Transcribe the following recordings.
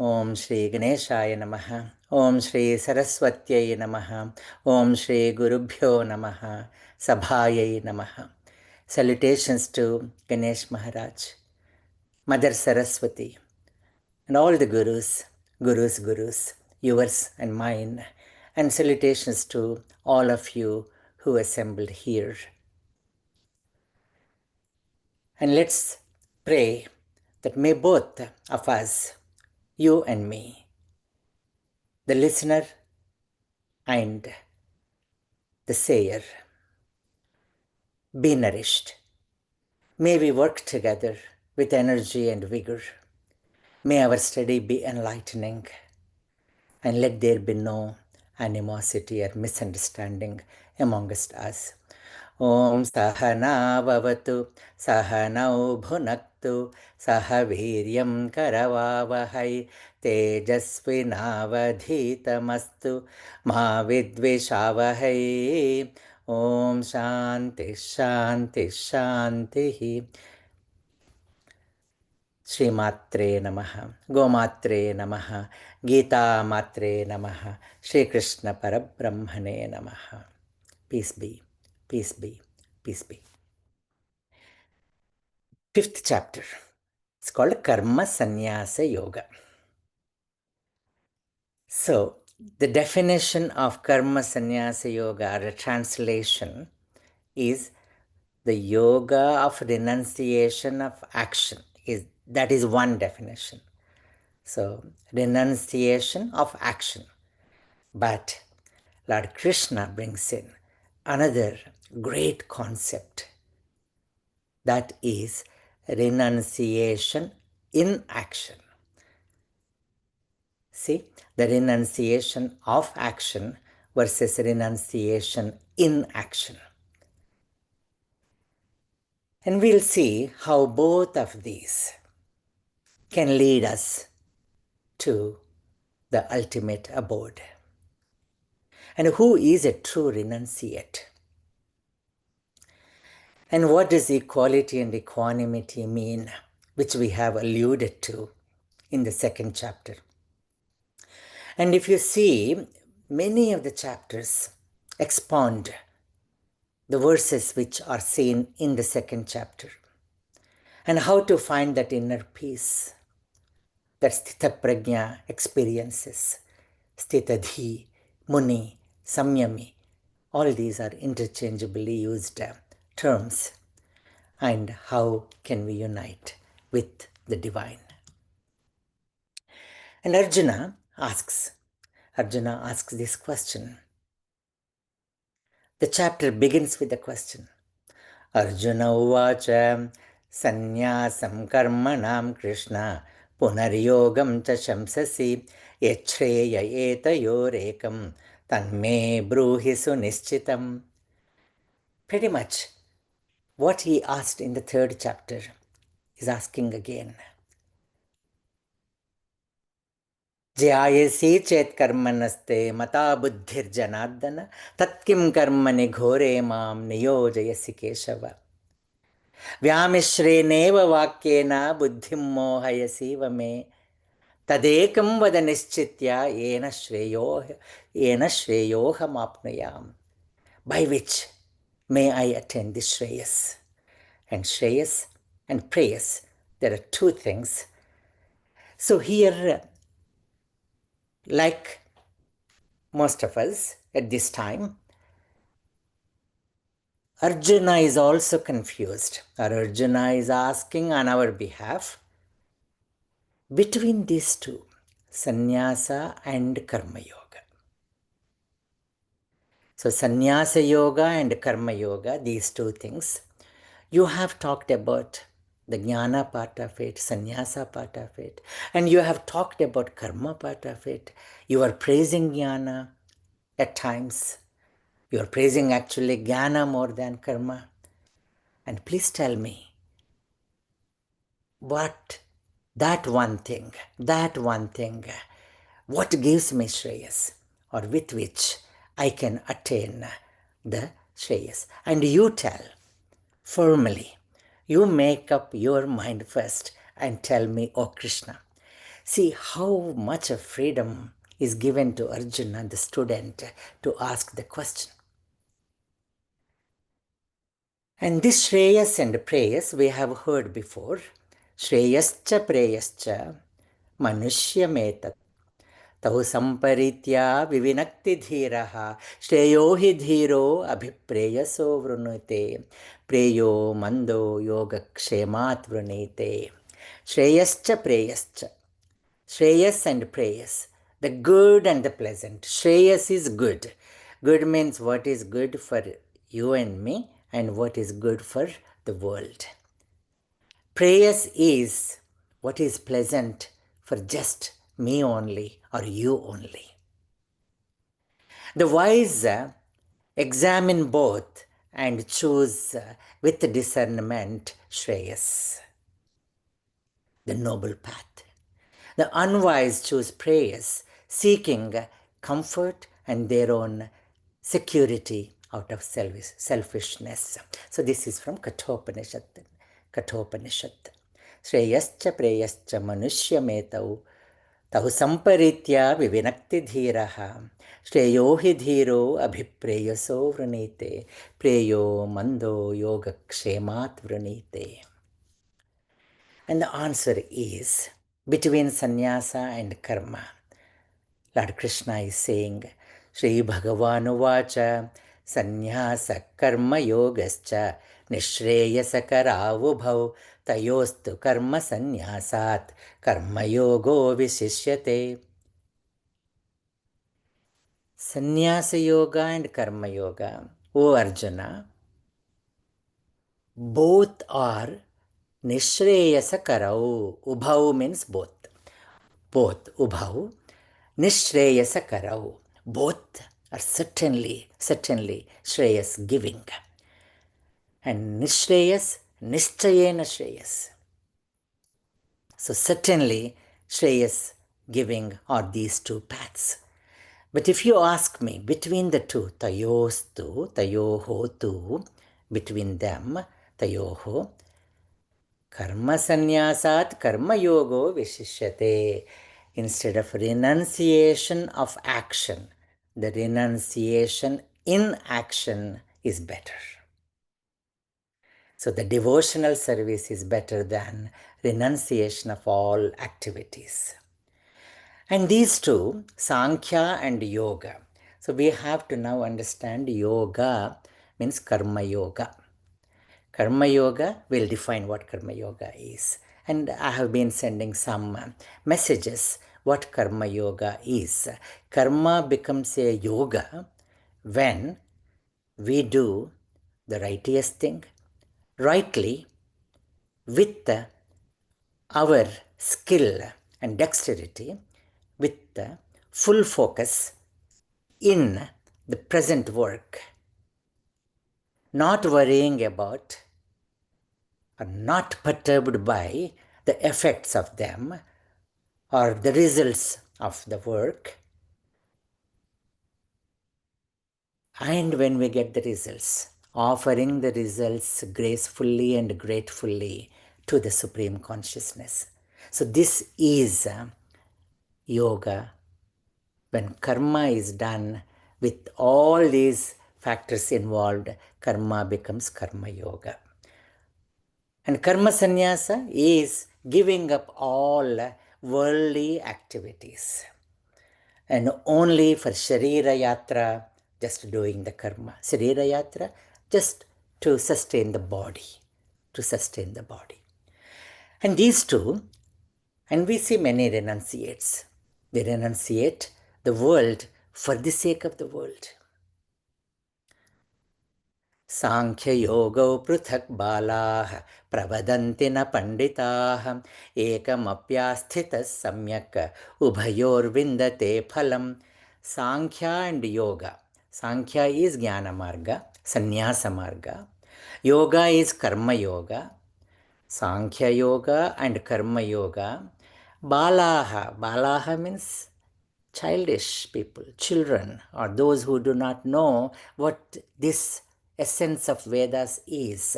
Om Shri Ganeshaya Namaha. Om Shri Saraswatyai Namaha. Om Shri Gurubhyo Namaha. Sabhayai Namaha. Salutations to Ganesh Maharaj, Mother Saraswati, and all the gurus, yours and mine, and salutations to all of you who assembled here. And let's pray that may both of us, you and me, the listener and the sayer, be nourished. May we work together with energy and vigor. May our study be enlightening, and let there be no animosity or misunderstanding amongst us. Om Sahana Bhavatu Sahanau Bhunaktu Sahaviryam Karavavahai Tejasvinavadhitamastu Ma Vidvishavahai. Om Shanti Shanti Shanti. Shri Matre Namaha, Gomatre Namaha, Gita Matre Namaha, Shri Krishna Parabrahmane Namaha. Peace be, peace be, peace be. Fifth chapter. It's called Karma Sannyasa Yoga. So, the definition of Karma Sannyasa Yoga, or a translation, is the yoga of renunciation of action. That is one definition. So, renunciation of action. But Lord Krishna brings in another great concept, that is renunciation in action. See, the renunciation of action versus renunciation in action. And we'll see how both of these can lead us to the ultimate abode. And who is a true renunciate? And what does equality and equanimity mean, which we have alluded to in the second chapter? And if you see, many of the chapters expound the verses which are seen in the second chapter, and how to find that inner peace that Sthita Prajna experiences. Sthitadhi, Muni, Samyami, all these are interchangeably used terms. And how can we unite with the divine? And Arjuna asks this question. The chapter begins with a question. Arjuna uvacha sannyasam karmanam Krishna punaryogam cha shamsasi yachreya etayorekam tanme bruhi sunischitam. Pretty much what he asked in the third chapter is asking again. Jayasi chet karmanaste mata buddhir janardana tatkim karmani ghore mam niyojayasi keshava vyamishreneva vakyena buddhim mohayasi vame tadekam vada nischitya yena shreyoham apnayam. By which may I attain this Shreyas. And Shreyas and prayers, there are two things. So here, like most of us at this time, Arjuna is also confused, or Arjuna is asking on our behalf between these two, Sannyasa and Karma Yoga. So Sannyasa Yoga and Karma Yoga, these two things, you have talked about the Jnana part of it, Sannyasa part of it, and you have talked about Karma part of it. You are praising Jnana at times. You are praising actually Jnana more than Karma. And please tell me, what that one thing, what gives me Shreyas, or with which I can attain the Shreyas? And you tell firmly, you make up your mind first and tell me, oh Krishna, See how much of freedom is given to Arjuna, the student, to ask the question. And this Shreyas and Preyas we have heard before. Shreyascha Preyascha Manushyametat Tau Samparitya Vivinakti Dhiraha Shreyo hi dhiro abhipreyaso vrunute Preyo mando yoga kshemat vrunite. Shreyascha Preyascha. Shreyas and Preyas. The good and the pleasant. Shreyas is good. Good means what is good for you and me and what is good for the world. Preyas is what is pleasant for just me only or you only. The wise examine both and choose with discernment Shreyas, the noble path. The unwise choose Preyas, seeking comfort and their own security out of selfishness. So this is from Kathopanishad. Shreyascha Preyascha Manushyametau Tahu Samparitya Vivinakti Dhiraha Shreyo hi dhiro abhipreyaso vranite Preyo mando yoga kshemat vranite. And the answer is between sannyasa and karma. Lord Krishna is saying, Shri Bhagavanu Vacha Sannyasa Karma Yogascha Nishreyasa Karavubhau Tayostu Karma Sannyasat Karma Yogo Visishyate. Sannyasa Yoga and Karma Yoga, O Arjuna, both are Nishreyasa Karau. Ubhau means both. Both, Ubhau. Nishreyasa Karau. Both are certainly Shreyas giving. And Nishreyas, Nischayena Shreyas. So certainly Shreyas giving are these two paths. But if you ask me, between the two, Tayostu, Tayoho tu, between them, Tayoho, Karma Sannyasat Karma Yogo Vishishyate. Instead of renunciation of action, the renunciation in action is better. So the devotional service is better than renunciation of all activities. And these two, Sankhya and Yoga. So we have to now understand yoga means Karma Yoga. Karma Yoga, we'll define what Karma Yoga is. And I have been sending some messages what Karma Yoga is. Karma becomes a yoga when we do the righteous thing rightly with our skill and dexterity, with full focus in the present work, not worrying about or not perturbed by the effects of them or the results of the work. And when we get the results, offering the results gracefully and gratefully to the Supreme Consciousness. So this is yoga, when karma is done with all these factors involved, karma becomes Karma Yoga. And Karma Sannyasa is giving up all worldly activities and only for Sharira Yatra, just doing the karma. Sharira Yatra, just to sustain the body, And these two, and we see many renunciates. They renunciate the world for the sake of the world. Sankhya Yoga Pruthak Balah Pravadanti na Panditah Ekamapyasthitas Samyak Ubhayor Vindate Phalam. Sankhya and Yoga. Sankhya is Jnana Marga, Sannyasa Marga. Yoga is Karma Yoga. Sankhya Yoga and Karma Yoga. Balaha means childish people, children, or those who do not know what this essence of Vedas is.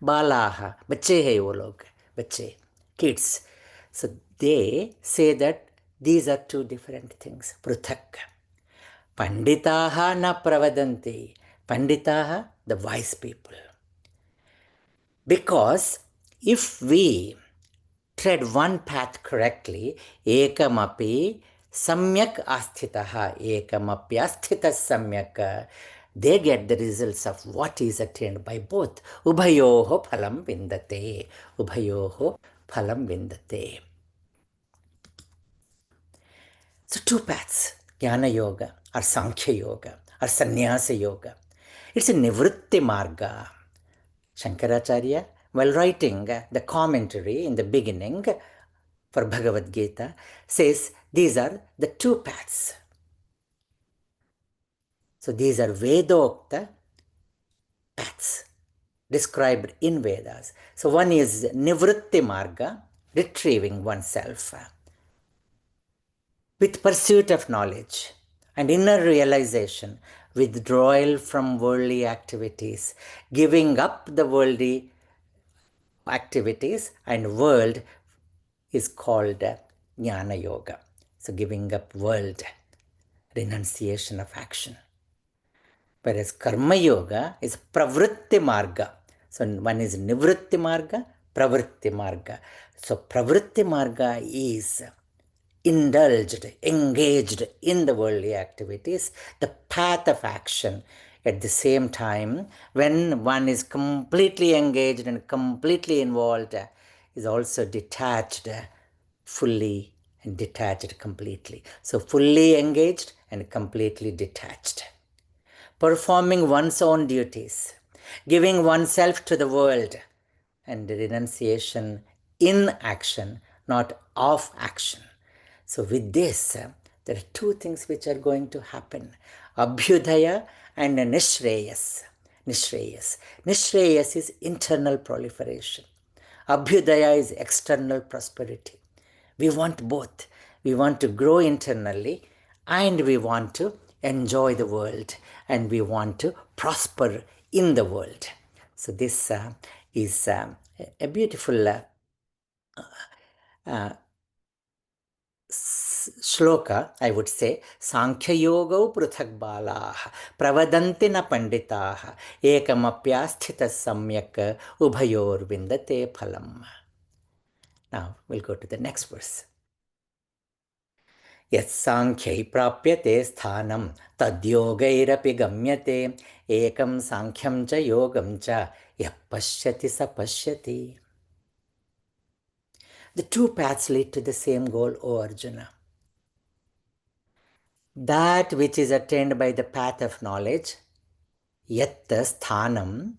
Balaha, bacche hai wo log, bacche, kids. So they say that these are two different things. Pruthak. Panditaha na pravadanti. Panditaha, the wise people. Because if we tread one path correctly, ekamapi samyak asthitaha, ekamapi asthita samyak, they get the results of what is attained by both. Ubhayoho phalam vindate. Ubhayoho phalam vindate. So two paths, Jnana Yoga or Sankhya Yoga or Sannyasa Yoga. It's a Nivritti Marga. Shankaracharya, while writing the commentary in the beginning for Bhagavad Gita, says these are the two paths. So these are Vedokta paths described in Vedas. So one is Nivritti Marga, retrieving oneself with pursuit of knowledge and inner realization, withdrawal from worldly activities, giving up the worldly activities and world is called Jnana Yoga. So giving up world, renunciation of action. Whereas Karma Yoga is Pravritti Marga. So one is Nivritti Marga, Pravritti Marga. So Pravritti Marga is indulged, engaged in the worldly activities, the path of action. At the same time, when one is completely engaged and completely involved, is also detached fully and detached completely. So fully engaged and completely detached. Performing one's own duties, giving oneself to the world, and renunciation in action, not of action. So with this, there are two things which are going to happen. Abhyudaya and Nishreyas. Nishreyas. Nishreyas is internal proliferation. Abhyudaya is external prosperity. We want both. We want to grow internally and we want to enjoy the world and we want to prosper in the world. So this is a beautiful shloka, I would say. Sankhya yoga pruthak balaha pravadanti na panditaha ekamapyasthita samyak ubhayor vindate phalam. Now we'll go to the next verse. Yat sankhya prapyate sthanam tadyogairapi gamyate ekam sankhyam cha yogam cha yah pashyati sa pashyati. The two paths lead to the same goal, O Arjuna. That which is attained by the path of knowledge, yat sthanam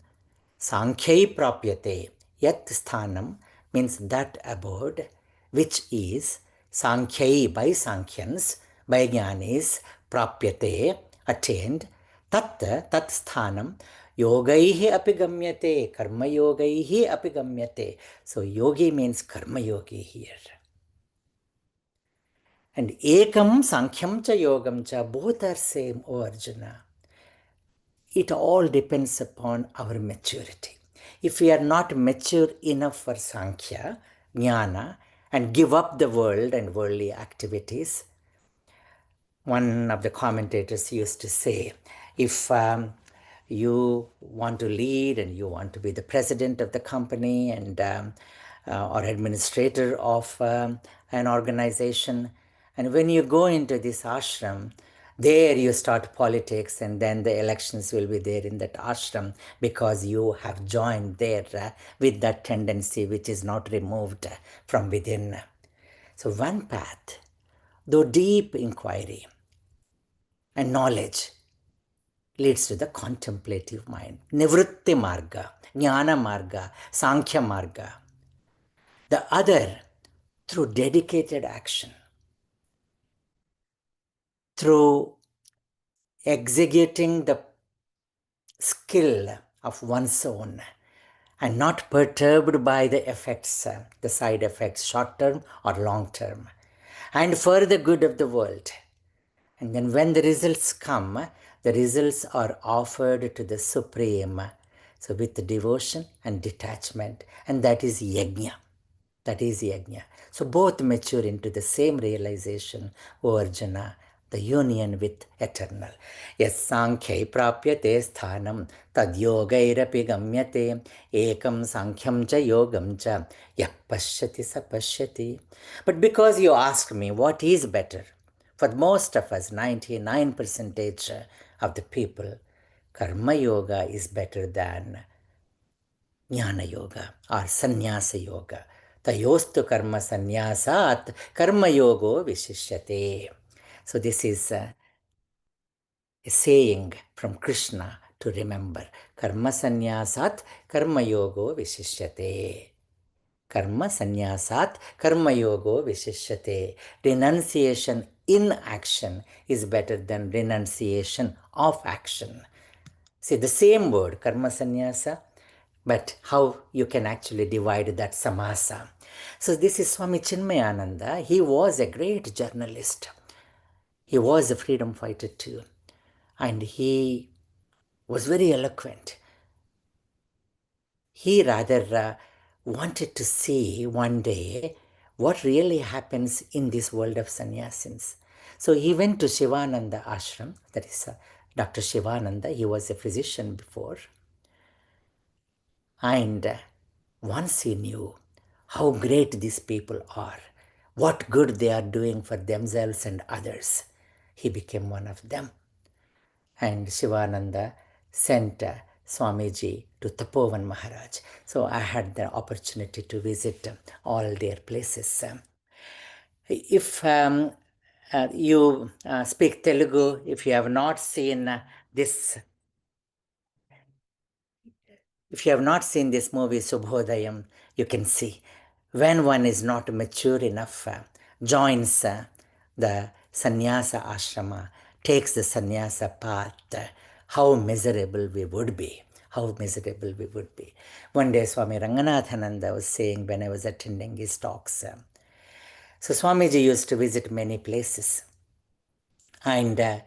sankhya prapyate. Yat sthanam means that abode which is sankhya by sankhyans, by jnanis, prapyate, attained, tat sthanam yogaihi api gamyate, karma yogaihi api gamyate. So yogi means karma yogi here. And ekam sankyam cha yogam cha, both are same, O Arjuna. It all depends upon our maturity. If we are not mature enough for Sankhya, Jnana, and give up the world and worldly activities, one of the commentators used to say, if you want to lead and you want to be the president of the company and or administrator of an organization, and when you go into this ashram, there you start politics and then the elections will be there in that ashram because you have joined there with that tendency which is not removed from within. So one path, though deep inquiry and knowledge, leads to the contemplative mind. Nivritti Marga, Jnana Marga, Sankhya Marga. The other, through dedicated action, through executing the skill of one's own and not perturbed by the effects, the side effects, short term or long term, and for the good of the world. And then when the results come, the results are offered to the Supreme. So with devotion and detachment, and that is yajna. That is yajna. So both mature into the same realization, O Arjuna, the union with eternal. Yes, Sankhya prapyate sthanam tad yogairapi gamyate ekam sankhya cha yogam cha yah pashyati sa pashyati. But because you asked me what is better, for most of us, 99% of the people, karma yoga is better than jnana yoga or sannyasa yoga. Tayostu karma sannyasat karma yogo vishishyate. So this is a saying from Krishna to remember. Karma sannyasat karma yogo vishishyate. Karma sannyasat karma yogo vishishyate. Renunciation in action is better than renunciation of action. See, the same word, karma sannyasa, but how you can actually divide that samasa. So this is Swami Chinmayananda. He was a great journalist. He was a freedom fighter too. And he was very eloquent. He rather wanted to see one day what really happens in this world of sannyasins. So he went to Shivananda ashram, that is Dr. Shivananda. He was a physician before. And once he knew how great these people are, what good they are doing for themselves and others, he became one of them. And Shivananda sent Swamiji to Tapovan Maharaj. So I had the opportunity to visit all their places. If you speak Telugu, if you have not seen this movie Subhodayam, you can see when one is not mature enough, joins the sannyasa ashrama, takes the sannyasa path, how miserable we would be. How miserable we would be. One day Swami Ranganathananda was saying when I was attending his talks, so Swamiji used to visit many places. And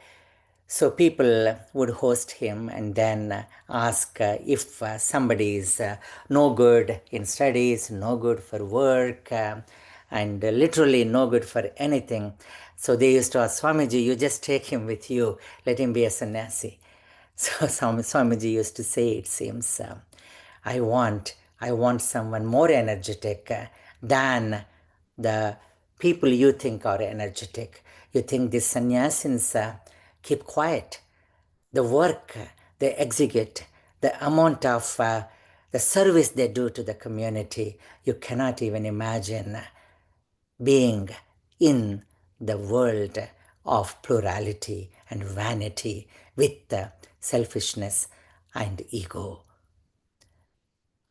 so people would host him and then ask if somebody is no good in studies, no good for work, and literally no good for anything. So they used to ask Swamiji, you just take him with you, let him be a sannyasi. So Swamiji used to say, it seems, I want someone more energetic than the people you think are energetic. You think these sannyasins keep quiet. The work they execute, the amount of the service they do to the community, you cannot even imagine being in the world of plurality and vanity with selfishness and ego.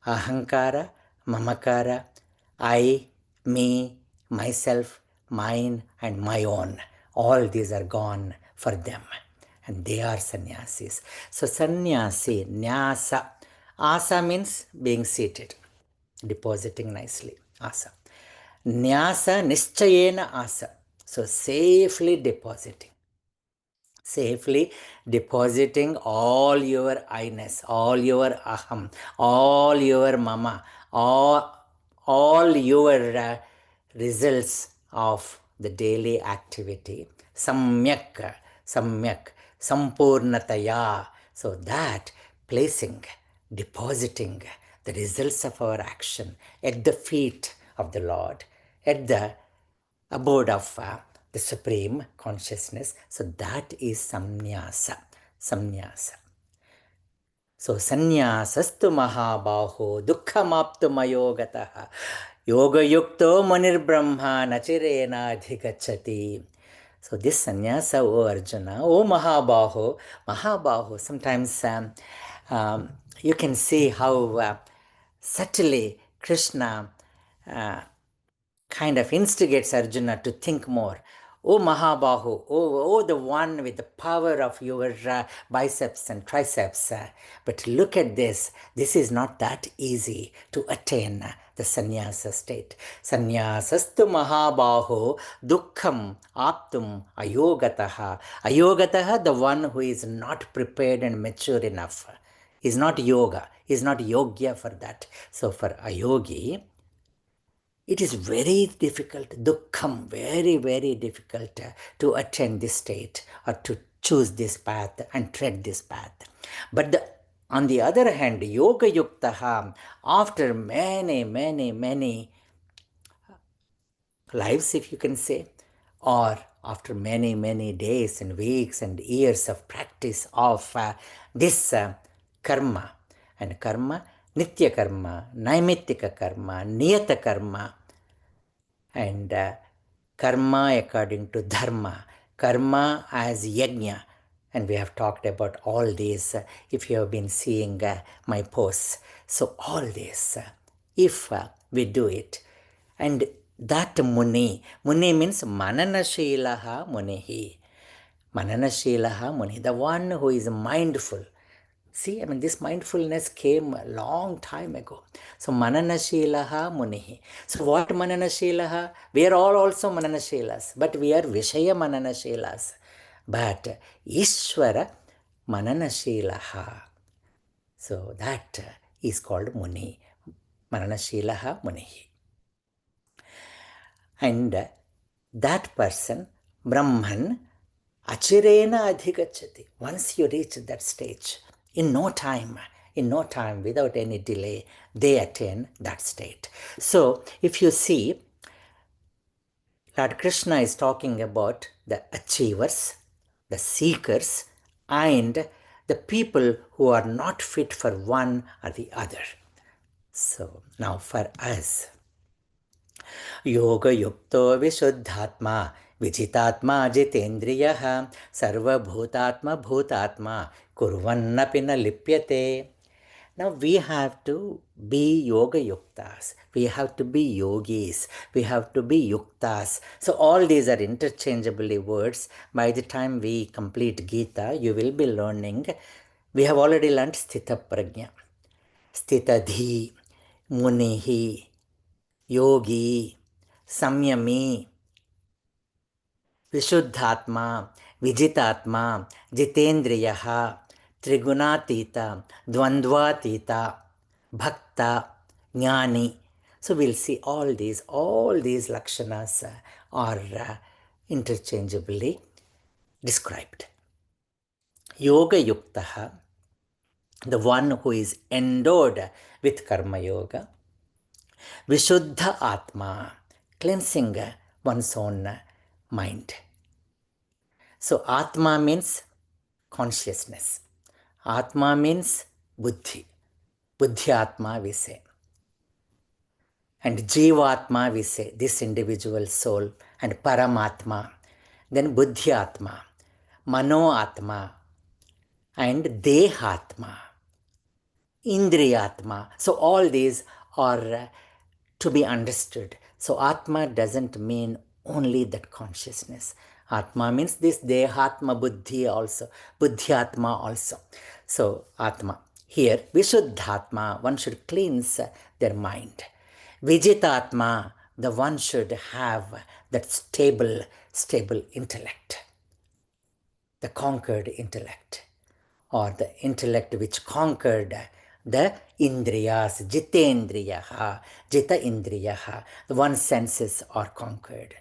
Ahankara, mamakara, I, me, myself, mine, and my own. All these are gone for them. And they are sannyasis. So sannyasi, nyasa. Asa means being seated, depositing nicely. Asa. Nyasa, nischayena asa. So safely depositing. Safely depositing all your I-ness, all your aham, all your mama, all your results of the daily activity. Samyak, sampurnataya. So that placing, depositing the results of our action at the feet of the Lord, at the abode of the Supreme Consciousness. So that is sannyasa. Sannyasa. So sannyasastu mahabaho dukkhamaptu mayogataha yoga yukto manir brahma nachirena adhigachati. So this sannyasa, O Arjuna, O Mahabaho, sometimes you can see how subtly Krishna kind of instigates Arjuna to think more. O Mahabahu, oh the one with the power of your biceps and triceps. But look at this. This is not that easy to attain the sannyasa state. Sannyasastu Mahabahu dukkham aptum ayogataha. Ayogataha, the one who is not prepared and mature enough. Is not yoga. Is not yogya for that. So for ayogi, it is very difficult, dukkham, very, very difficult to attain this state or to choose this path and tread this path. But on the other hand, yoga yuktaha, after many, many, many lives, if you can say, or after many, many days and weeks and years of practice of this karma, and karma, nitya karma, naimittika karma, niyata karma, and karma according to dharma, karma as yajna, and we have talked about all these if you have been seeing my posts. So all this, if we do it, and that muni means mananashilaha munihi. Mananashilaha muni, the one who is mindful. See, this mindfulness came a long time ago. So, mananashilaha munihi. So, what mananashilaha? We are all also mananashilas, but we are Vishaya mananashilas. But Ishvara mananashilaha. So, that is called muni. Mananashilaha munihi. And that person, Brahman, achirena adhigachati. Once you reach that stage, in no time, without any delay, they attain that state. So, if you see, Lord Krishna is talking about the achievers, the seekers, and the people who are not fit for one or the other. So, now for us, Yoga-yukto vishuddhatma, vijitatma jitendriyaha, sarvabhutatma bhutatma, kurvannapi na lipyate. Now we have to be yoga yuktas. We have to be yogis. We have to be yuktas. So all these are interchangeably words. By the time we complete Gita, you will be learning. We have already learned Sthita Prajna, Sthitadhi, Munihi, Yogi, Samyami, Vishuddhatma, Vijitatma, Jitendriyaha, Trigunatita, Dvandvatita, Bhakta, Jnani. So we'll see all these lakshanas are interchangeably described. Yoga Yuktaha, the one who is endowed with Karma Yoga. Vishuddha Atma, cleansing one's own mind. So Atma means consciousness. Atma means Buddhi. Buddhi Atma we say. And Jivatma we say, this individual soul. And Paramatma. Then Buddhi Atma, Mano Atma, and Dehatma, Indriyatma. So all these are to be understood. So Atma doesn't mean only that consciousness. Atma means this Dehatma Buddhi also, Buddhyatma also. So Atma. Here, Vishuddhatma, one should cleanse their mind. Vijitatma, the one should have that stable intellect. The conquered intellect, or the intellect which conquered the indriyas, jitendriyaha, jita indriyaha, the one's senses are conquered.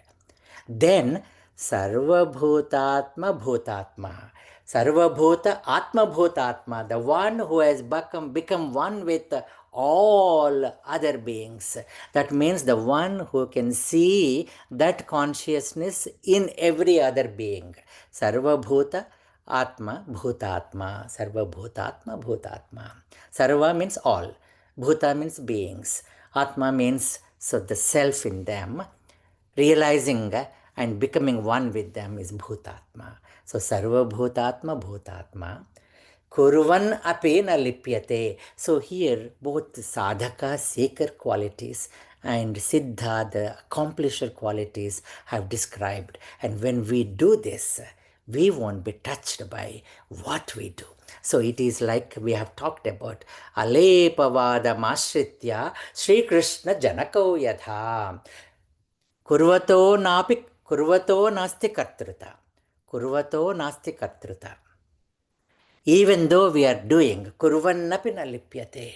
Then sarvabhutatma bhutatma, sarvabhuta atma bhutatma, the one who has become one with all other beings. That means the one who can see that consciousness in every other being. Sarvabhuta Atma Bhutatma, Sarva Bhutatma Bhutatma. Sarva means all, Bhuta means beings, Atma means so the self in them, realizing and becoming one with them is Bhutatma. So Sarva Bhutatma Bhutatma. Kurvan apena lipyate. So here both sadhaka, seeker qualities and siddha, the accomplisher qualities have described. And when we do this, we won't be touched by what we do. So it is like we have talked about alepavada mashritya Sri Krishna janako yatha kurvato nasti kartruta. Kurvato nasti kartruta. Even though we are doing kurvannapi na lipyate,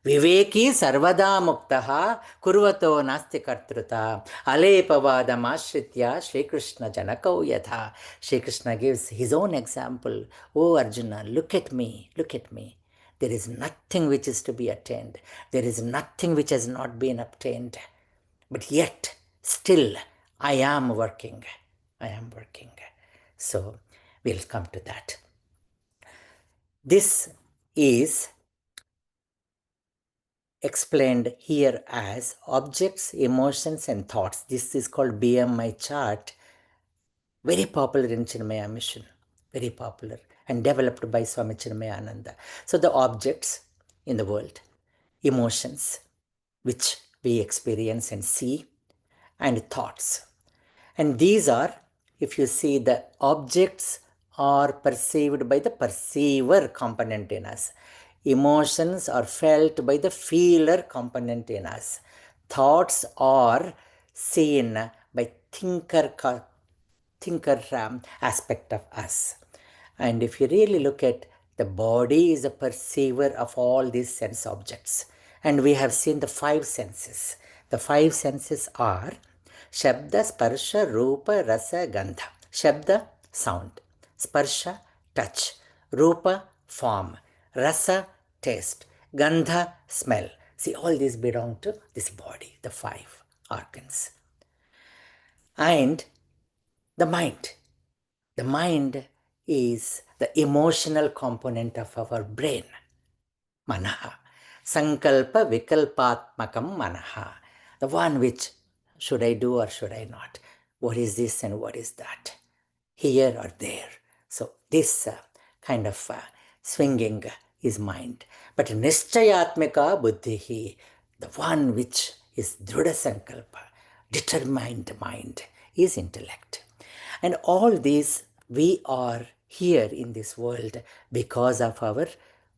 Viveki sarvada muktaha kurvato nasti kartruta alepavadamashritya Sri Krishna janakau yatha. Sri Krishna gives his own example. Oh Arjuna, look at me, look at me. There is nothing which is to be attained. There is nothing which has not been obtained. But yet, still, I am working. I am working. So, we'll come to that. This is explained here as objects, emotions, and thoughts. This is called BMI chart. Very popular in Chinmaya Mission. Very popular. And developed by Swami Chinmayananda. So, the objects in the world, emotions, which we experience and see, and thoughts. And these are, if you see, the objects are perceived by the perceiver component in us. Emotions are felt by the feeler component in us. Thoughts are seen by thinker aspect of us. And if you really look at the body is a perceiver of all these sense objects. And we have seen the five senses. The five senses are Shabda, Sparsha, Rupa, Rasa, Gandha. Shabda, sound. Sparsha, touch. Rupa, form. Rasa, taste. Gandha, smell. See, all these belong to this body, the five organs. And the mind. The mind is the emotional component of our brain. Manaha. Sankalpa vikalpatmakam manaha. The one which should I do or should I not? What is this and what is that? Here or there. So this kind of swinging is mind. But nischayatmika buddhihi, the one which is drudha sankalpa, determined mind, is intellect. And all these, we are here in this world because of our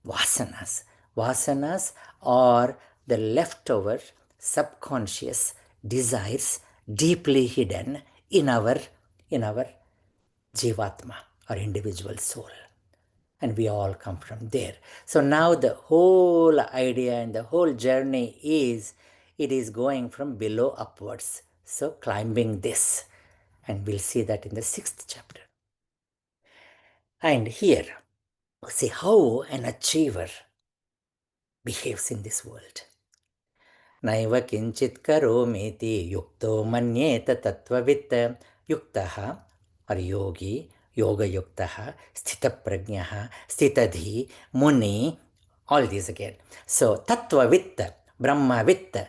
vasanas. Vasanas are the leftover subconscious desires deeply hidden in our jivatma, our individual soul. And we all come from there. So now the whole idea and the whole journey is, it is going from below upwards. So climbing this. And we'll see that in the 6th chapter. And here, see how an achiever behaves in this world. Naiva kinchit karometi yukto manyeta tattvavitta yuktaha or yogi, yoga yuktaha, sthita prajnaha, sthitadhi, muni, all these again. So tattvavitta, brahmavitta,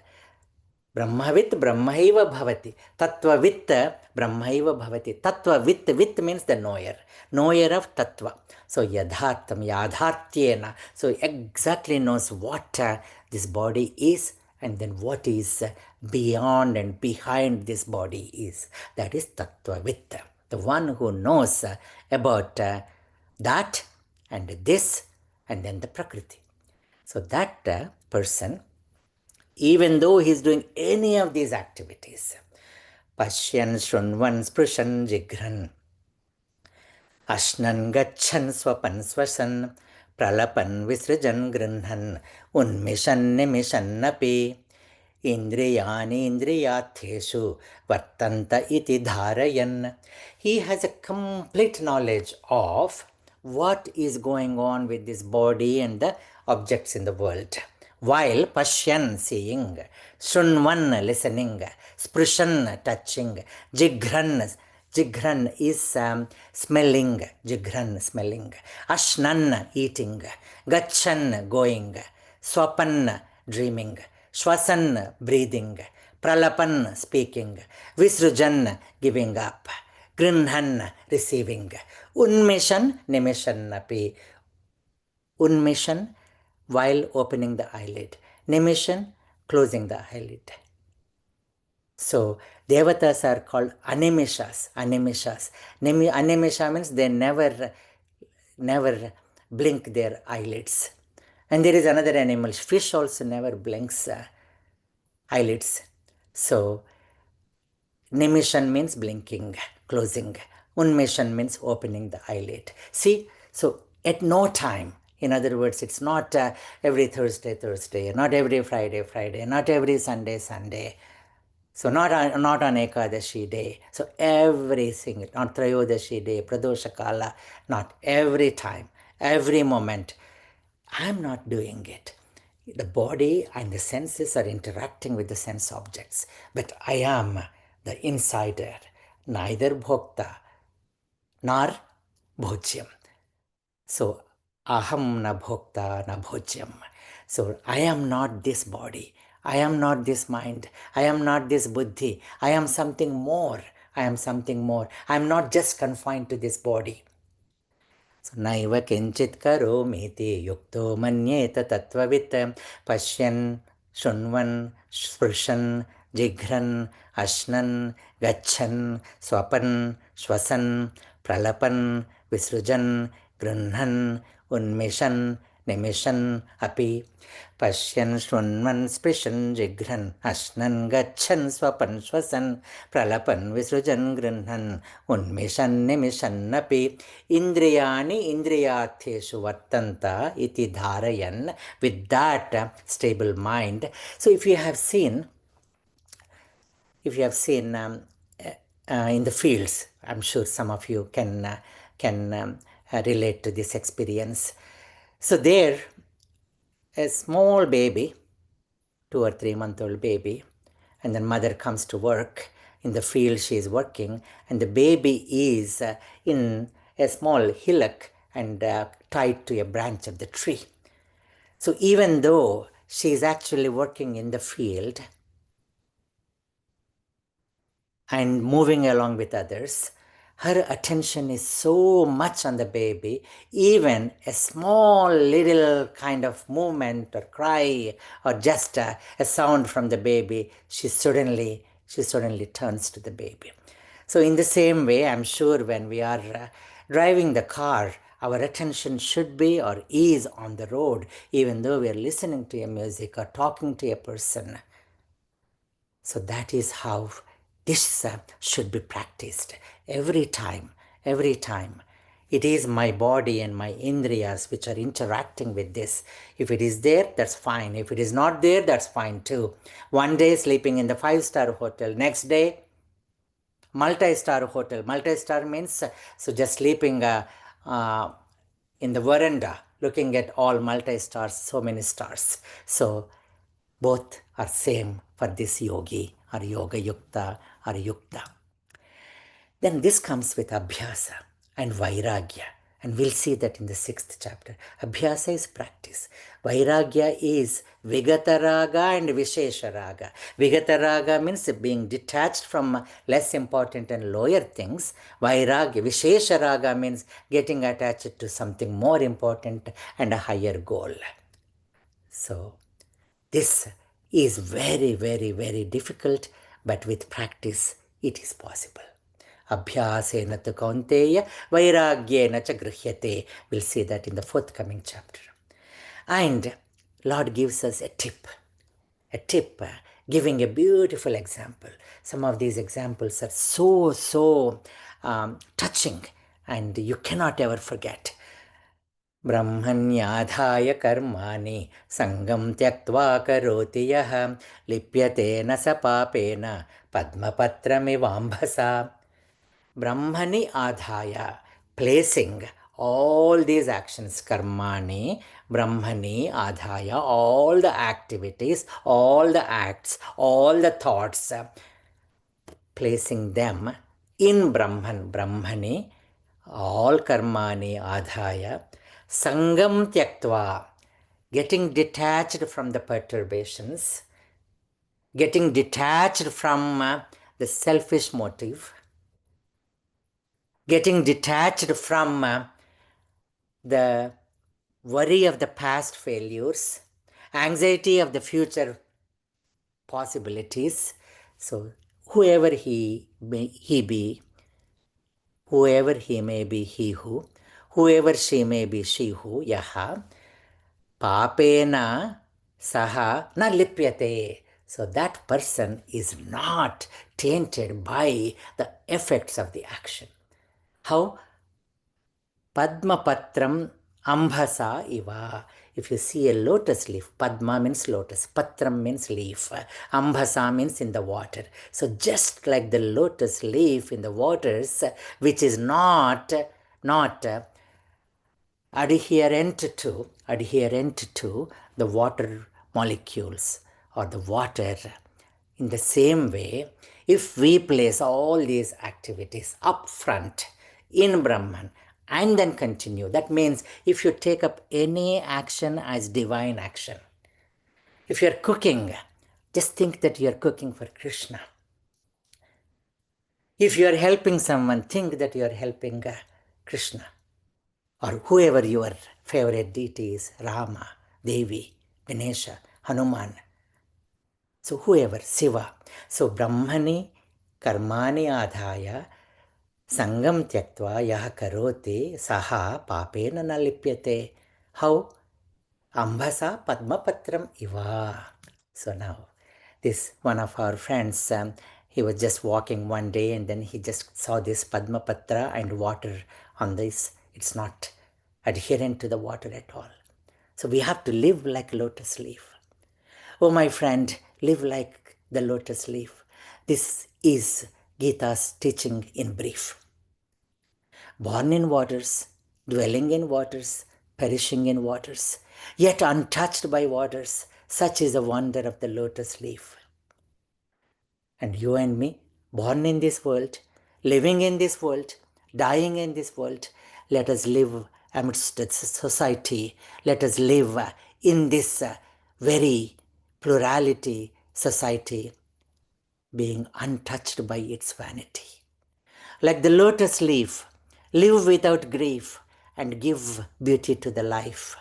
Brahmavit Brahmaiva Bhavati. Tattvavitta Brahmaiva Bhavati. Tattvavitt, vit means the knower. Knower of Tattva. So Yadhartam, Yadhartyena. So exactly knows what this body is and then what is beyond and behind this body is. That is Tattvavitta. The one who knows about that and this and then the Prakriti. So that person, even though he is doing any of these activities, Pashyan, Shrunvan, Sprishan, Jigran, Ashnan, Gachan, Swapan, Swasan, Pralapan, Visrajan, Grinhan, Unmishan, Nimishan, Napi, Indriyani, Indriyatheshu, Vartanta iti dharayan. He has a complete knowledge of what is going on with this body and the objects in the world. While Pashyan, seeing, Shunvan, listening, Sprishan, touching, Jigran is smelling, Jigran, smelling, Ashnan, eating, Gachan, going, Swapan, dreaming, Shwasan, breathing, Pralapan, speaking, Visrujan, giving up, Grinhan, receiving, Unmishan, Nimishan, napi. Unmishan, while opening the eyelid. Nimishan, closing the eyelid. So, Devatas are called animishas. Animisha means they never blink their eyelids. And there is another animal, fish also never blinks eyelids. So, Nimishan means blinking, closing. Unmishan means opening the eyelid. See, so at no time In other words, it's not every Thursday, not every Friday, not every Sunday. So not on Ekadashi day. So every single, not Trayodashi day, Pradosha Kala, not every time, every moment. I'm not doing it. The body and the senses are interacting with the sense objects. But I am the insider, neither bhokta nor bhojyam. So aham na bhokta na bhojyam. So I am not this body. I am not this mind. I am not this buddhi. I am something more. I am something more. I am not just confined to this body. So naiva kinchit karomiti yukto manyeta tattvavit pashyan shunvan sprishan jigran ashnan gachan swapan shwasan pralapan visrujan grunhan unmishan nimishan api pashyan shunvan sprishan jigran ashnan gachan swapan shwasan pralapan visrujan grunhan unmishan nimishan api indriyani indriyatheshu vartanta iti dharayan. With that stable mind. So if you have seen in the fields, I'm sure some of you can relate to this experience. So there, a small baby, 2 or 3 month old baby, and then mother comes to work. In the field she is working, and the baby is in a small hillock and tied to a branch of the tree. So even though she is actually working in the field and moving along with others, her attention is so much on the baby. Even a small little kind of movement or cry or just a sound from the baby, she suddenly turns to the baby. So in the same way, I'm sure when we are driving the car, our attention should be or is on the road, even though we are listening to a music or talking to a person. So that is how this should be practiced every time. It is my body and my indriyas which are interacting with this. If it is there, that's fine. If it is not there, that's fine too. One day sleeping in the 5-star hotel, next day multi-star hotel. Multi-star means so just sleeping in the veranda, looking at all multi-stars, so many stars. So both are same for this yogi or yoga yukta or yukta. Then this comes with abhyasa and vairagya. And we'll see that in the 6th chapter. Abhyasa is practice. Vairagya is Vigataraga and Vishesharaga. Vigataraga means being detached from less important and lower things. Vairagya, Vishesharaga means getting attached to something more important and a higher goal. So this is very, very, very difficult, but with practice it is possible. Abhyasena tu kaunteya vairagyena cha grihyate. We'll see that in the forthcoming chapter. And Lord gives us a tip, giving a beautiful example. Some of these examples are so touching and you cannot ever forget. ब्रह्मण्याधाय कर्माणि संगं त्यक्त्वा करोति यः लिप्यते न स पापेन पद्मपत्रमिवाम्भसा. Brahmani adhaya, placing all these actions, karmani, brahmani adhaya, all the activities, all the acts, all the thoughts, placing them in Brahman, brahmani, all karmani adhaya, sangam tyaktva, getting detached from the perturbations, getting detached from the selfish motive, getting detached from the worry of the past failures, anxiety of the future possibilities. So whoever he may be, whoever he may be, he who, whoever she may be, she who, yaha, papena saha na lipyate. So that person is not tainted by the effects of the action. How? Padma Patram Ambhasa iva. If you see a lotus leaf, Padma means lotus, Patram means leaf, Ambhasa means in the water. So just like the lotus leaf in the waters, which is not adherent to the water molecules or the water. In the same way, if we place all these activities up front in Brahman and then continue, that means if you take up any action as divine action, if you're cooking, just think that you're cooking for Krishna. If you're helping someone, think that you're helping Krishna or whoever your favorite deity is, Rama, Devi, Ganesha, Hanuman. So whoever, Shiva. So Brahmani karmani adhaya sangam tyaktva yah karoti saha papena na lipyate. How? Ambhasa padmapatram iva. So now, this one of our friends, he was just walking one day and then he just saw this padmapatra and water on this. It's not adherent to the water at all. So we have to live like lotus leaf. Oh, my friend, live like the lotus leaf. This is Gita's teaching in brief. Born in waters, dwelling in waters, perishing in waters, yet untouched by waters, such is the wonder of the lotus leaf. And you and me, born in this world, living in this world, dying in this world, let us live amidst the society. Let us live in this very plurality society, being untouched by its vanity. Like the lotus leaf, live without grief and give beauty to the life.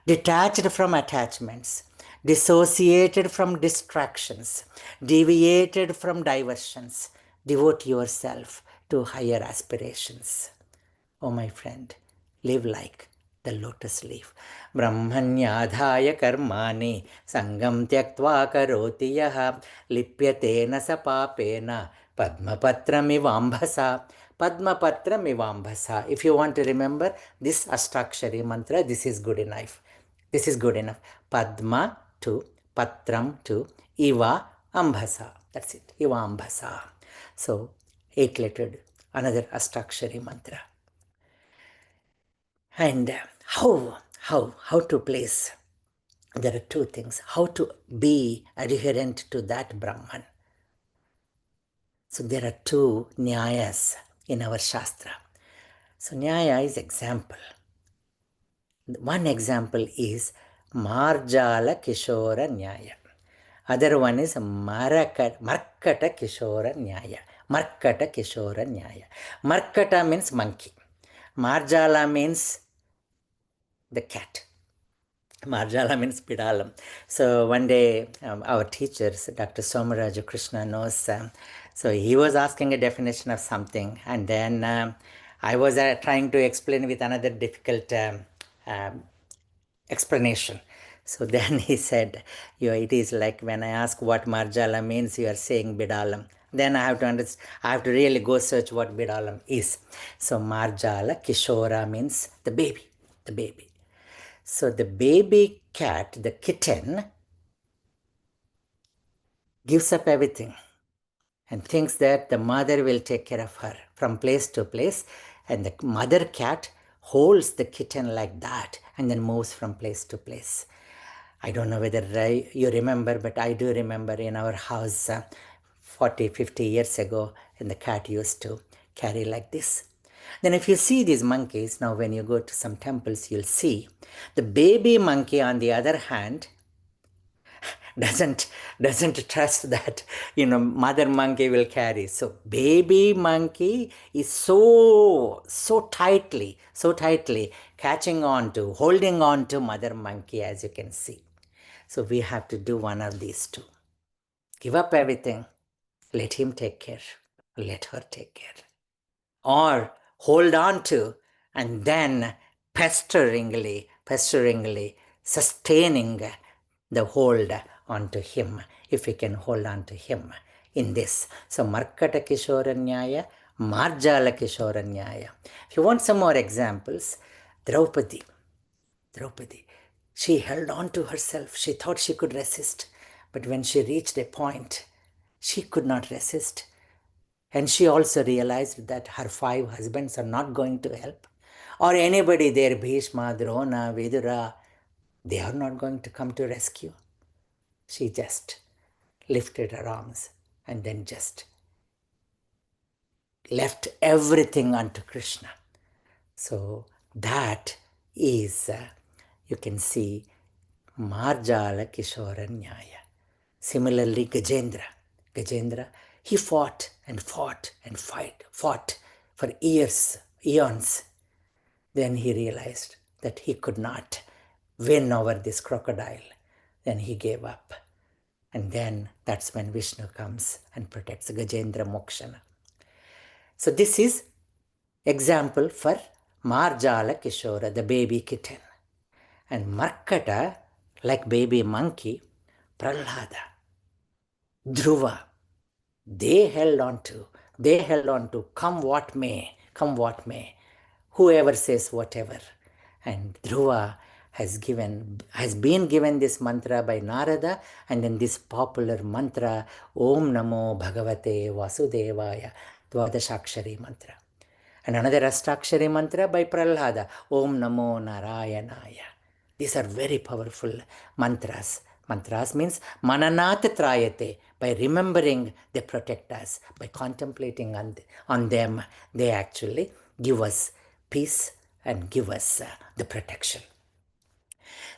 Detached from attachments, dissociated from distractions, deviated from diversions, devote yourself to higher aspirations. Oh, my friend, live like the lotus leaf. Brahmanyadhaya karmani sangam tyaktva karoti yaha lipyatena sa papena padmapatram ivambhasa. Padmapatram ivambhasa. If you want to remember this Ashtakshari mantra, this is good enough. This is good enough. Padma to Patram to Iva Ambhasa. That's it. Iva Ambhasa. So 8-lettered, another Ashtakshari mantra. And how to place? There are two things. How to be adherent to that Brahman. So there are two Nyayas in our Shastra. So Nyaya is example. One example is Marjala Kishora Nyaya. Other one is Markata Kishora Nyaya. Markata Kishora Nyaya. Markata means monkey. Marjala means the cat. Marjala means Bidalam. So one day our teachers, Dr. Somaraju Krishna knows, so he was asking a definition of something, and then I was trying to explain with another difficult explanation. So then he said, it is like when I ask what Marjala means, you are saying Bidalam. Then I have to understand, I have to really go search what Bidalam is. So Marjala, Kishora means the baby. So the baby cat, the kitten, gives up everything and thinks that the mother will take care of her from place to place, and the mother cat holds the kitten like that and then moves from place to place. I don't know whether you remember, but I do remember in our house 40, 50 years ago, and the cat used to carry like this. Then if you see these monkeys, now when you go to some temples, you'll see the baby monkey, on the other hand, doesn't trust that mother monkey will carry. So baby monkey is so tightly holding on to mother monkey, as you can see. So we have to do one of these two. Give up everything. Let him take care. Let her take care. Or hold on to and then pesteringly sustaining the hold onto him, if we can hold on to him in this. So Markata Kishora Nyaya, Marjala Kishora Nyaya. If you want some more examples, Draupadi, she held on to herself. She thought she could resist. But when she reached a point, she could not resist. And she also realized that her 5 husbands are not going to help. Or anybody there, Bhishma, Drona, Vidura, they are not going to come to rescue. She just lifted her arms and then just left everything unto Krishna. So that is, you can see, Marjala Kishora Nyaya. Similarly, Gajendra, he fought and fought and fought for years, eons. Then he realized that he could not win over this crocodile. Then he gave up. And then that's when Vishnu comes and protects Gajendra Mokshana. So this is example for Marjala Kishora, the baby kitten. And Markata, like baby monkey, Prahlada, Dhruva, they held on to come what may, whoever says whatever. And Dhruva has been given this mantra by Narada, and then this popular mantra, Om Namo Bhagavate Vasudevaya, Dvadashakshari mantra. And another Ashtakshari mantra by Prahlada, Om Namo Narayanaya. These are very powerful mantras. Mantras means mananat trayate. By remembering, they protect us. By contemplating on them, they actually give us peace and give us the protection.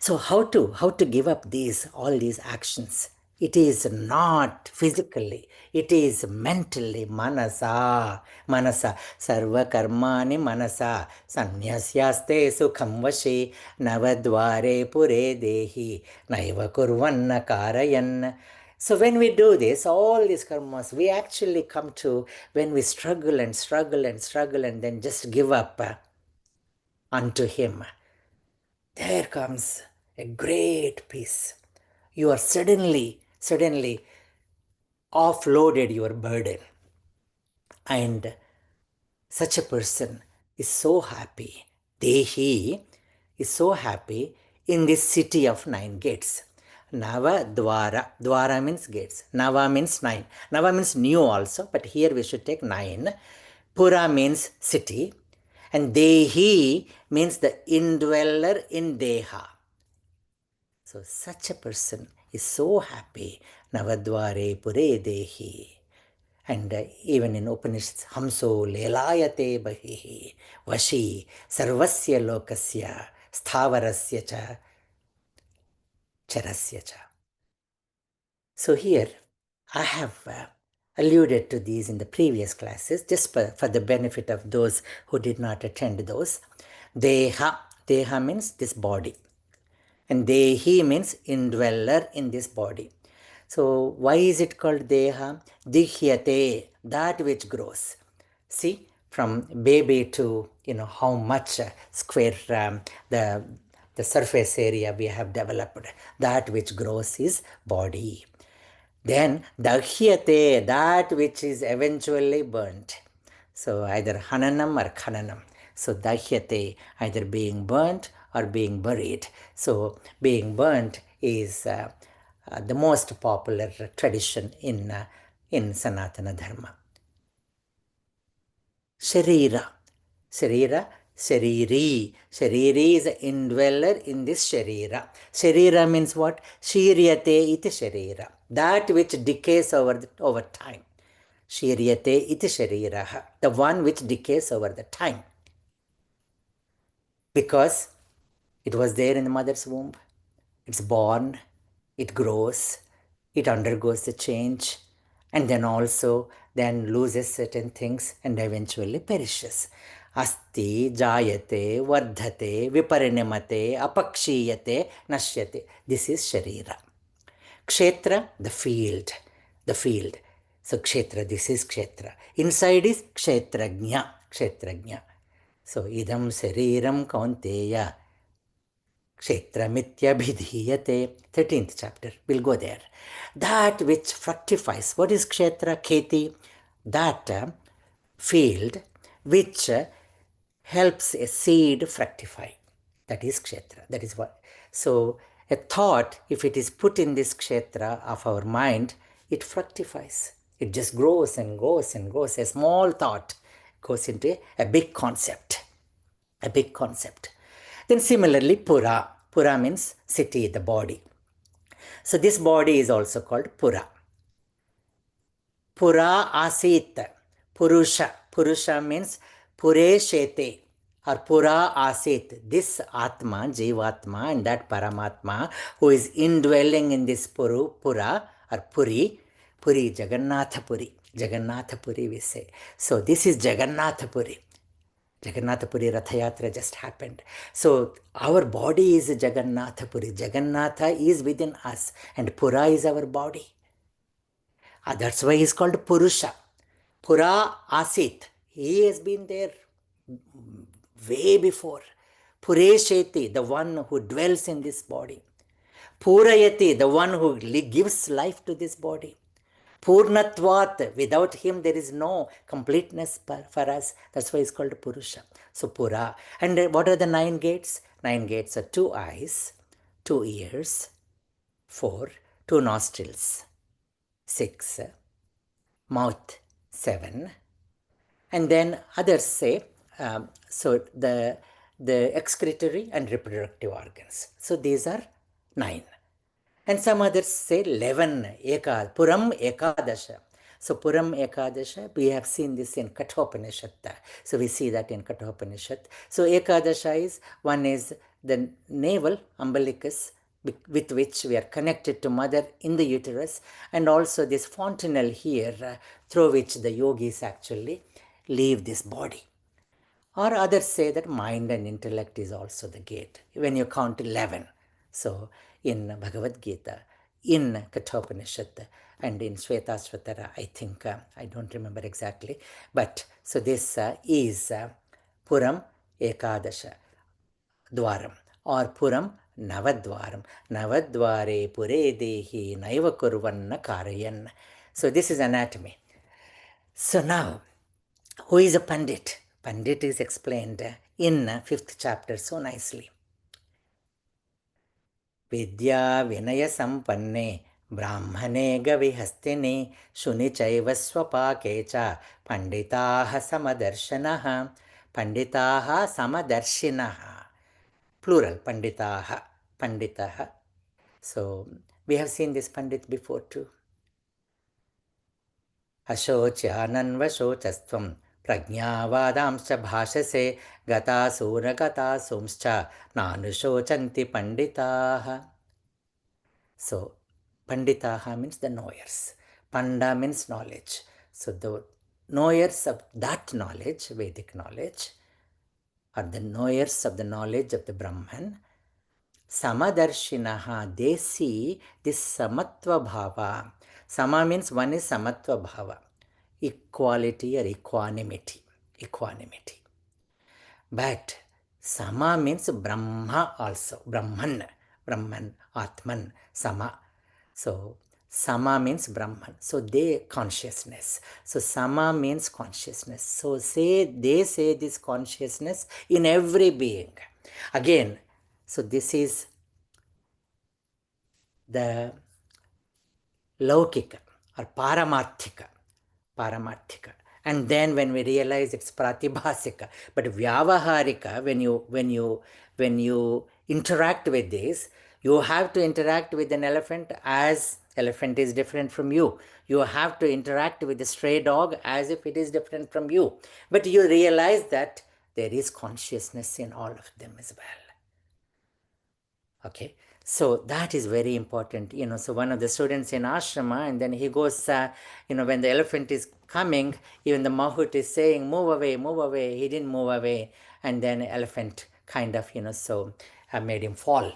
So how to give up all these actions? It is not physically, it is mentally. Manasa, sarva karmani manasa, sanyasyaste sukham vashi, navadvare pure dehi, naiva kurvanna karayan. So when we do this, all these karmas, we actually come to when we struggle and then just give up unto him. There comes a great peace. You are suddenly offloaded your burden. And such a person is so happy. Dehi is so happy in this city of 9 gates. Nava Dwara. Dwara means gates. Nava means 9. Nava means new also, but here we should take 9. Pura means city. And Dehi means the indweller in Deha. So such a person is so happy. Navadvare pure dehi. And even in Upanishads, Hamso lelayate bahihi, vashi, sarvasya lokasya, sthavarasya cha, charasya cha. So here, I have alluded to these in the previous classes, just for the benefit of those who did not attend those. Deha means this body. And Dehi means indweller in this body. So why is it called Deha? Dihyate, that which grows. See, from baby to, how much square the surface area we have developed. That which grows is body. Then Dahyate, that which is eventually burnt. So either Hananam or Khananam. So Dahyate, either being burnt or being buried. So being burnt is the most popular tradition in Sanatana Dharma. Sharira. Shariri is an indweller in this Sharira. Sharira means what? Shiryate iti Sharira. That which decays over time. Shiryate iti Shariraha. The one which decays over the time. Because it was there in the mother's womb. It's born, it grows, it undergoes the change, and then also loses certain things and eventually perishes. Asti, jayate, vardhate, viparinamate, apakshiyate, nashyate. This is Sharira. Kshetra, the field. So Kshetra, this is Kshetra. Inside is Kshetrajna. So idam Shariram Kaunteya. Kshetramityabhidhiyate, 13th chapter. We'll go there. That which fructifies. What is Kshetra? Kheti. That field which helps a seed fructify. That is kshetra. That is what. So a thought, if it is put in this kshetra of our mind, it fructifies. It just grows and goes and goes. A small thought goes into a big concept. A big concept. Then similarly, pura. Pura means city, the body. So this body is also called pura. Pura asit. Purusha. Purusha means pure shete or pura asit. This Atma, Jivatma, and that Paramatma who is indwelling in this pura or Puri, Jagannatha Puri. Jagannatha Puri we say. So this is Jagannatha Puri. Jagannatha Puri Ratha Yatra just happened. So our body is Jagannatha Puri. Jagannatha is within us and Pura is our body. That's why he's called Purusha. Pura Asit. He has been there way before. Puresheti, the one who dwells in this body. Purayati, the one who gives life to this body. Purnatvat, without him there is no completeness for us. That's why it's called Purusha. So Pura. And what are the 9 gates? 9 gates are 2 eyes, 2 ears, 4, 2 nostrils, 6, mouth, 7. And then others say, so the excretory and reproductive organs. So these are 9. And some others say 11, Puram Ekadasha. So Puram Ekadasha, we have seen this in Kathopanishad. So we see that in Kathopanishad. So Ekadasha is, one is the navel, umbilicus, with which we are connected to mother in the uterus, and also this fontanelle here, through which the yogis actually leave this body. Or others say that mind and intellect is also the gate, when you count 11. So in Bhagavad Gita, in Kathopanishad, and in Shvetasvatara, I think, I don't remember exactly, but so this is Puram Ekadasha Dwaram, or Puram Navadwaram. Navadware Pure Dehi Naiva Kurvanna Karayan. So this is anatomy. So now, who is a Pandit? Pandit is explained in 5th chapter so nicely. Vidya Vinaya Sampanne Brahmane Gavihastine Shuni Chaiva Swapakecha Panditaha Samadarshanaha. Panditaha Samadarshinaha. Plural, Panditaha. Panditaha. So we have seen this Pandit before too. Ashochananvashocastvam Prajnavadamscha bhashase gatasura nanushocanti panditaha. So panditaha means the knowers. Panda means knowledge. So the knowers of that knowledge, Vedic knowledge, or the knowers of the knowledge of the Brahman, Samadarshinaha, they see this Samatva Bhava. Sama means one is Samatva Bhava, equality or equanimity. Equanimity. But Sama means Brahma also. Brahman, Atman, Sama. So Sama means Brahman. So they consciousness. So Sama means consciousness. So they say this consciousness in every being. Again, so this is the Laukika or Paramarthika. And then when we realize it's Pratibhasika, but Vyavaharika, when you interact with this, you have to interact with an elephant as elephant is different from you. You have to interact with a stray dog as if it is different from you. But you realize that there is consciousness in all of them as well. Okay. So that is very important, so one of the students in ashrama, and then he goes, when the elephant is coming, even the Mahut is saying, move away. He didn't move away. And then elephant kind of, made him fall.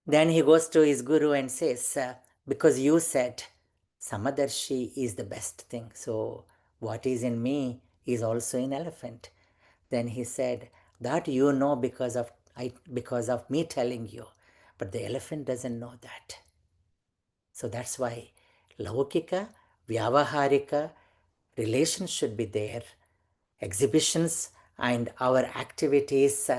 Then he goes to his guru and says, because you said Samadarshi is the best thing. So what is in me is also in elephant. Then he said, that you know because of me telling you, but the elephant doesn't know that. So that's why Laukika, Vyavaharika, relations should be there. Exhibitions and our activities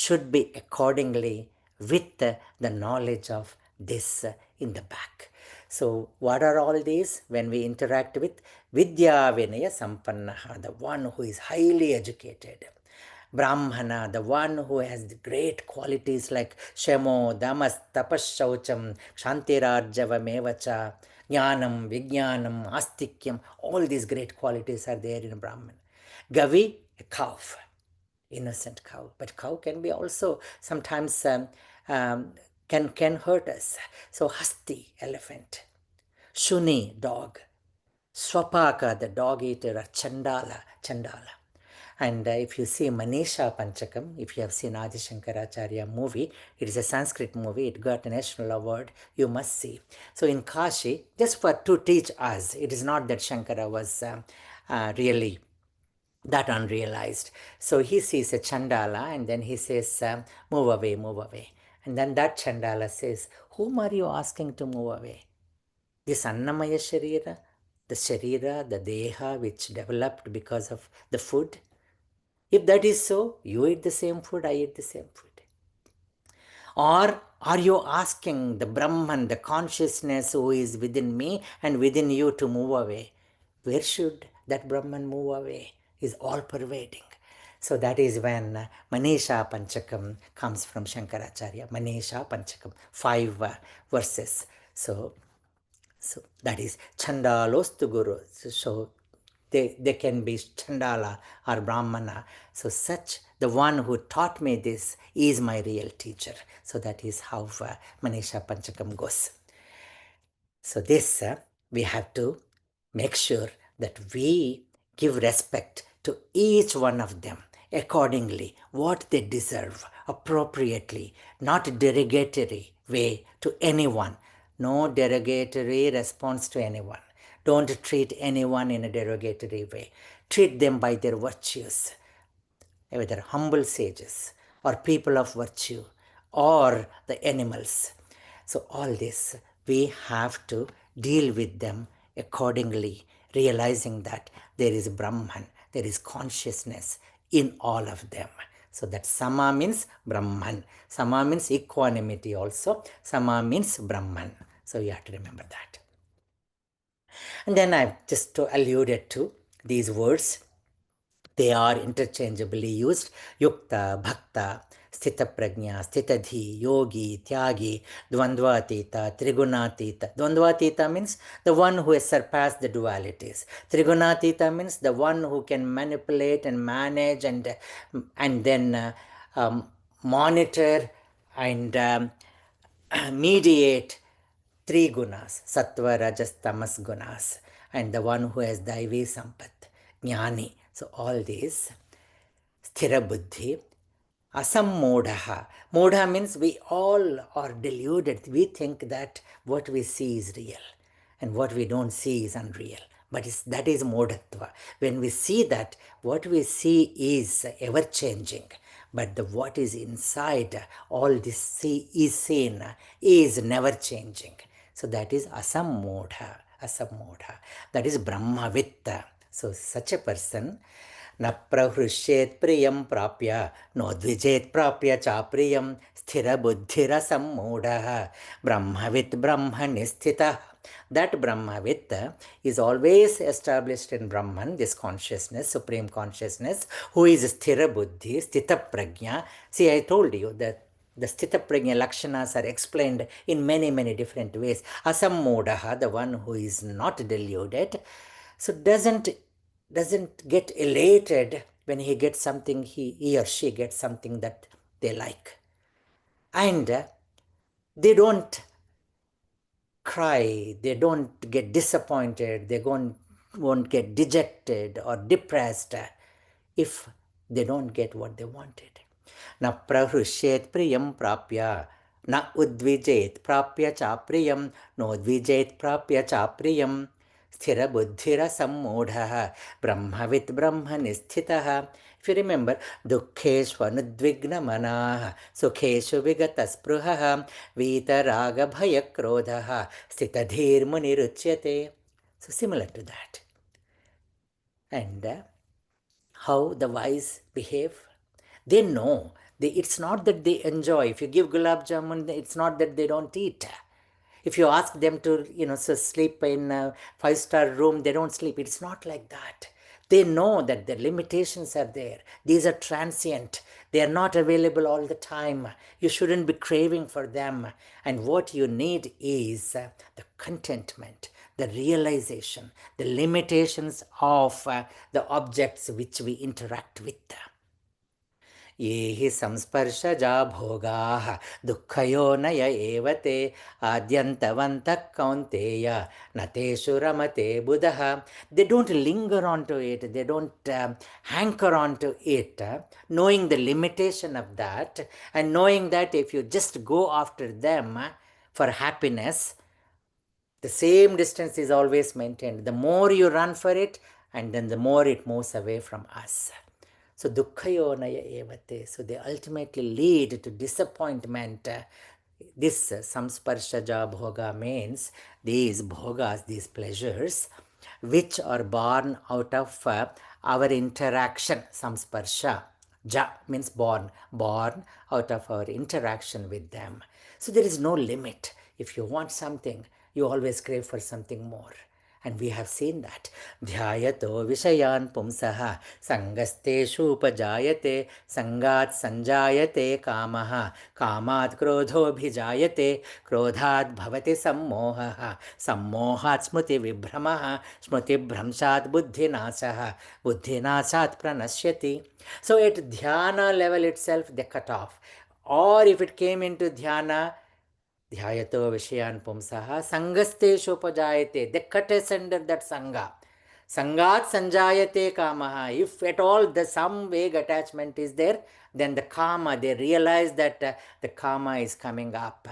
should be accordingly with the knowledge of this in the back. So what are all these? When we interact with Vidya Vinaya Sampannaha, the one who is highly educated. Brahmana, the one who has great qualities like Shemo, Damas, Tapas, Shaucham, Shantirajavamevacha, Jnanam, Vijnanam, Astikyam, all these great qualities are there in a Brahman. Gavi, a cow, innocent cow. But cow can be also sometimes can hurt us. So Hasti, elephant. Shuni, dog. Swapaka, the dog eater, or Chandala. And if you see Manisha Panchakam, if you have seen Adi Shankaracharya movie, it is a Sanskrit movie, it got a national award, you must see. So in Kashi, just to teach us, it is not that Shankara was really that unrealized. So he sees a Chandala and then he says, move away, move away. And then that Chandala says, whom are you asking to move away? This Annamaya Sharira, the Sharira, the Deha which developed because of the food. If that is so, you eat the same food, I eat the same food. Or are you asking the Brahman, the consciousness who is within me and within you to move away? Where should that Brahman move away? He is all pervading. So that is when Manisha Panchakam comes from Shankaracharya. Manisha Panchakam, 5 verses. So that is Chandalostu Guru. So they can be Chandala or Brahmana. So such, the one who taught me this is my real teacher. So that is how Manisha Panchakam goes. So this, we have to make sure that we give respect to each one of them accordingly, what they deserve, appropriately, not derogatory way to anyone. No derogatory response to anyone. Don't treat anyone in a derogatory way. Treat them by their virtues, whether humble sages or people of virtue or the animals. So all this, we have to deal with them accordingly, realizing that there is Brahman, there is consciousness in all of them. So that Sama means Brahman. Sama means equanimity also. Sama means Brahman. So you have to remember that. And then I've just alluded to these words. They are interchangeably used. Yukta, Bhakta, Sthita Prajna, Sthitadhi, Yogi, Tyagi, Dvandvatita, Trigunatita. Dvandvatita means the one who has surpassed the dualities. Trigunatita means the one who can manipulate and manage and then monitor and mediate 3 gunas, sattva, rajas, tamas gunas, and the one who has daivi sampat, jnani. So all these, sthira buddhi, asammodha. Modha means we all are deluded. We think that what we see is real and what we don't see is unreal. But that is modhatva. When we see that, what we see is ever changing. But what is inside, all this is seen, is never changing. So that is asammodha. Asammodha. That is Brahmavitta. So such a person, न प्रहृष्येत् प्रियं प्राप्य नोद्विजेत् प्राप्य चाप्रियं स्थिरबुद्धिरसम्मूढः ब्रह्मवित् ब्रह्मणि स्थितः. That Brahmavit is always established in Brahman, this consciousness, supreme consciousness, who is Sthira Buddhi, Sthita Prajna. See, I told you that the Sthita Prajna Lakshanas are explained in many, many different ways. Asammodaha, the one who is not deluded, so doesn't get elated when he gets something, he or she gets something that they like. And they don't cry, they don't get disappointed, they won't get dejected or depressed if they don't get what they wanted. Na prahrishyet priyam prapya, na udvijet prapya chapriyam, no udvijet prapya chapriyam, sthira buddhira sammodha, brahmavit brahmani sthitah. If you remember, dukkeshu anudvigna manah, sukheshu vigata spruhah, vitaraga bhaya krodhah, sthitadhir muniruchyate. So similar to that. And how the wise behave? They know It's not that they enjoy. If you give gulab jamun, it's not that they don't eat. If you ask them to, sleep in a 5-star room, they don't sleep. It's not like that. They know that the limitations are there. These are transient. They are not available all the time. You shouldn't be craving for them. And what you need is the contentment, the realization, the limitations of the objects which we interact with. ये हि संस्पर्शजा भोगाः दुःखयोनय एव ते आद्यन्तवन्तः कौन्तेय न तेषु रमते बुधः. They don't linger onto it, they don't hanker onto it, knowing the limitation of that, and knowing that if you just go after them for happiness, the same distance is always maintained. The more you run for it, and then the more it moves away from us. So dukkayonaya evate. So they ultimately lead to disappointment. This samsparshaja bhoga means these bhogas, these pleasures, which are born out of our interaction. Samsparsha. Ja means born out of our interaction with them. So there is no limit. If you want something, you always crave for something more. And we have seen that. Dhyayato vishayan pumsaha sangasteshu upajayate sangat sanjayate kamaha kamat krodho bhijayate krodhat bhavati sammohaha sammohat smriti vibhramaha smriti bhramshat buddhinasaha buddhinasat pranashyati. So at dhyana level itself they cut off. Or if it came into dhyana, dhyayato vishayan pumsaha sangasteshu upajayate, they cut asunder that sangha. Sangat sanjayate kamaha. If at all some vague attachment is there, then the kama, they realize that the kama is coming up.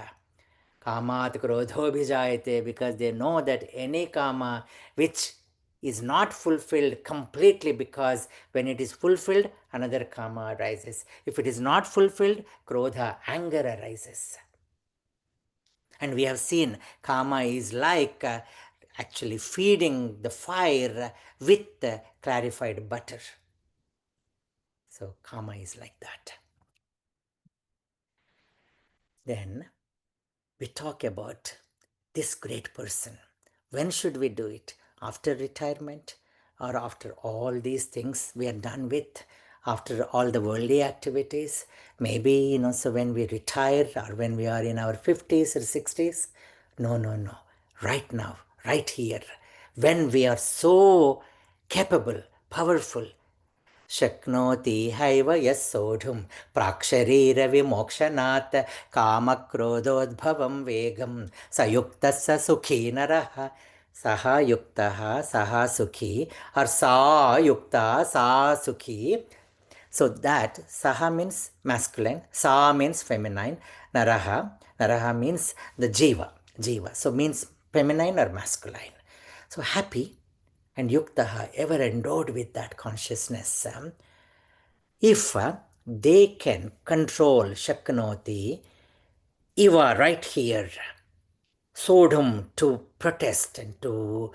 Kamat krodho bhijayate, because they know that any kama which is not fulfilled completely, because when it is fulfilled, another kama arises. If it is not fulfilled, krodha, anger arises. And we have seen kama is like actually feeding the fire with clarified butter. So kama is like that. Then we talk about this great person. When should we do it? After retirement, or after all these things we are done with, after all the worldly activities? Maybe, so when we retire or when we are in our 50s or 60s? No. Right now, right here, when we are so capable, powerful, Shaknoti haiva yassodhum praksharira vimokshanat kamakrododbhavam vegam sayuktassa sukhi naraha. Saha yuktaha, saha sukhi, or sa yukta, sa sukhi. So that saha means masculine, sa means feminine, naraha means the jiva. So means feminine or masculine. So happy and yuktaha, ever endowed with that consciousness. If they can control shaknoti, iva, right here, sodhum, to protest and to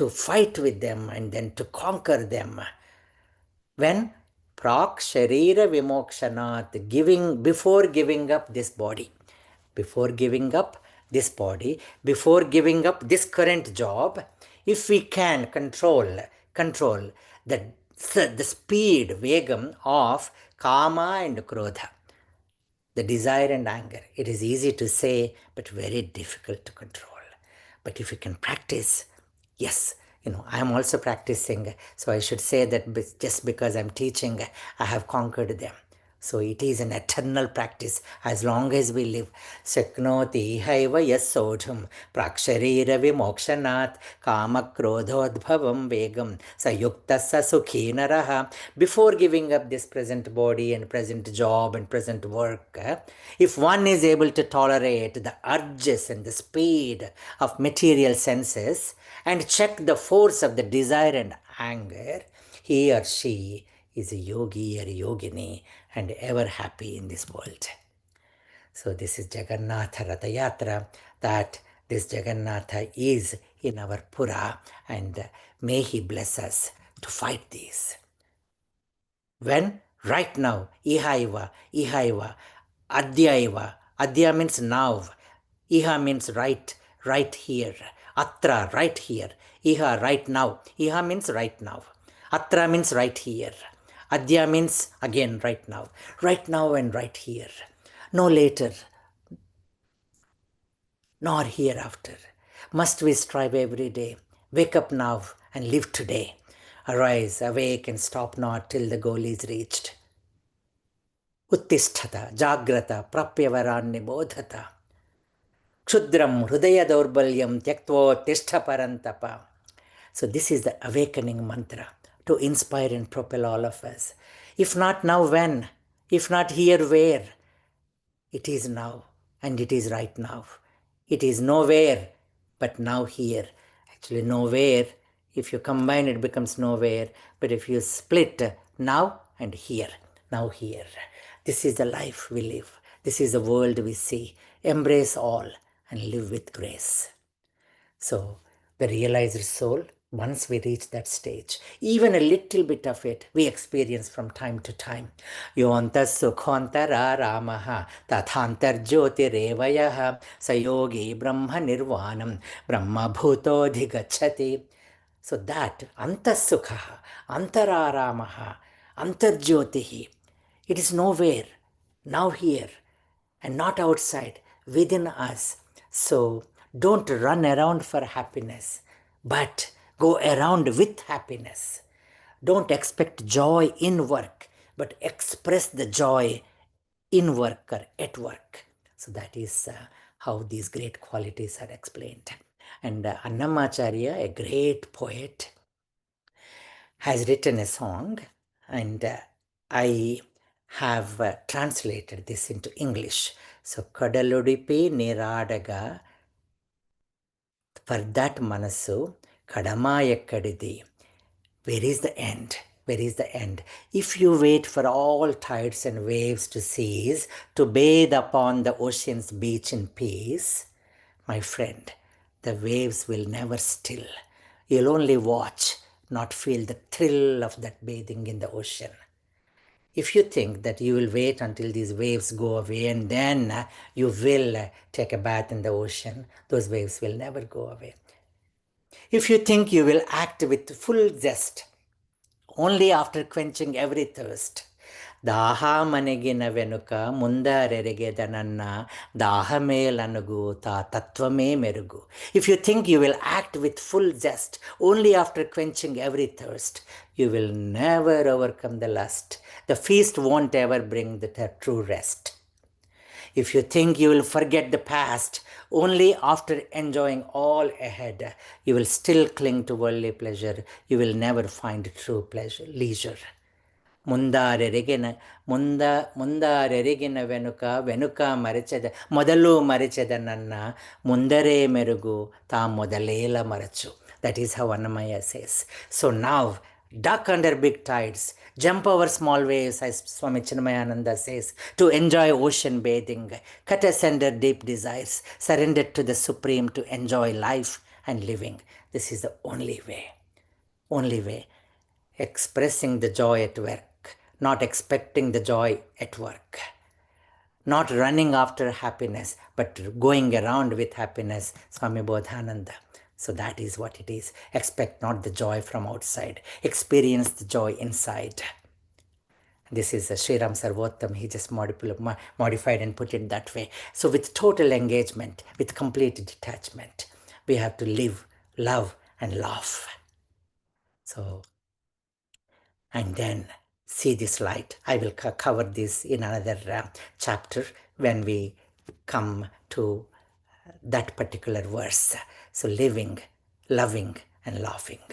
fight with them and then to conquer them. When prak sharira vimokshanat, before giving up this body, before giving up this current job, if we can control the speed, vegam of kama and krodha, the desire and anger. It is easy to say, but very difficult to control. But if you can practice, yes, I am also practicing, so I should say that just because I'm teaching, I have conquered them. So it is an eternal practice as long as we live. Shaknoti haiva yassodhum praksharira vimokshanat kamakrodhodbhavam vegam sayuktassa sukhi naraha. Before giving up this present body and present job and present work, if one is able to tolerate the urges and the speed of material senses and check the force of the desire and anger, he or she is a yogi or a yogini and ever happy in this world. So this is Jagannatha Ratha Yatra, that this Jagannatha is in our Pura, and may he bless us to fight these. When? right now, ihaiva, ihaiva, adyaiva. Adya means now, iha means right, right here, atra, right here, iha, right now, iha means right now, atra means right here, adya means again right now and right here, no later, nor hereafter. Must we strive every day? Wake up now and live today. Arise, awake, and stop not till the goal is reached. Uttisthata, Jagrata, Prapyavaranibodhata. Kshudram, Hridaya Daurbalyam, Tyaktva, Tishtha Parantapa. So this is the awakening mantra to inspire and propel all of us. If not now, when? If not here, where? It is now, and it is right now. It is nowhere, but now here. Actually, nowhere, if you combine it becomes nowhere, but if you split now and here, now here. This is the life we live. This is the world we see. Embrace all and live with grace. So the realized soul, once we reach that stage, even a little bit of it, we experience from time to time. Yonta sukhantara ramaha tathantar jyotirevayaha sayogi brahma nirvanam brahma bhuto dhigachati. So that antasukha, antararamaha, antarjyotihi, it is nowhere, now here, and not outside, within us. So don't run around for happiness, but go around with happiness. Don't expect joy in work, but express the joy in work or at work. So that is how these great qualities are explained. And Annamacharya, a great poet, has written a song, and I have translated this into English. So, Kadaludipi Niradaga, for that Manasu, Kadamayakkadidi. Where is the end? Where is the end? If you wait for all tides and waves to cease, to bathe upon the ocean's beach in peace, my friend, the waves will never still. You'll only watch, not feel the thrill of that bathing in the ocean. If you think that you will wait until these waves go away and then you will take a bath in the ocean, those waves will never go away. If you think you will act with full zest only after quenching every thirst, Daha manegina venuka mundareregedananna dahamelanugu ta tatvame merugu. If you think you will act with full zest only after quenching every thirst, you will never overcome the lust. The feast won't ever bring the true rest. If you think you will forget the past only after enjoying all ahead, you will still cling to worldly pleasure. You will never find true pleasure, leisure. ಮುಂದಾರೆರಿಗಿನ ಮುಂದಾರೆರಿಗಿನ ವೆನುಕ ಮರೆಚದ ಮೊದಲು ಮರೆಚದ ನನ್ನ ಮುಂದರೇ ಮೆರುಗು ತಾ ಮೊದಲೇಲ ಮರಚು. That is how Annamaya says. So now, duck under big tides, jump over small waves, as Swami Chinmayananda says, to enjoy ocean bathing, cut asunder deep desires, surrender to the Supreme to enjoy life and living. This is the only way. Only way. Expressing the joy at work, not expecting the joy at work, not running after happiness, but going around with happiness, Swami Bodhananda. So that is what it is. Expect not the joy from outside. Experience the joy inside. This is Sriram Sarvottam. He just modified and put it that way. So with total engagement, with complete detachment, we have to live, love, and laugh. So, and then see this light. I will cover this in another chapter when we come to that particular verse. So living, loving, and laughing.